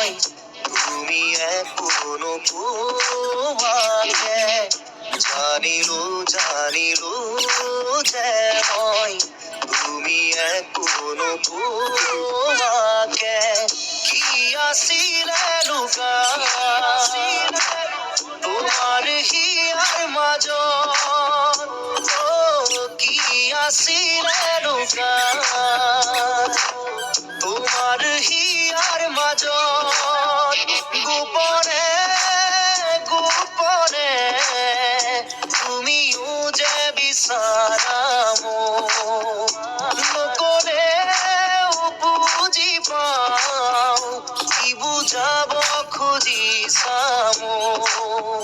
মই তুমি এখনো তোমাকে জানিলো জানিলো যে মই তুমি এখনো তোমাকে কি আছিলে লুকাই তোমাৰ হিয়াৰ মাজত কি আছিল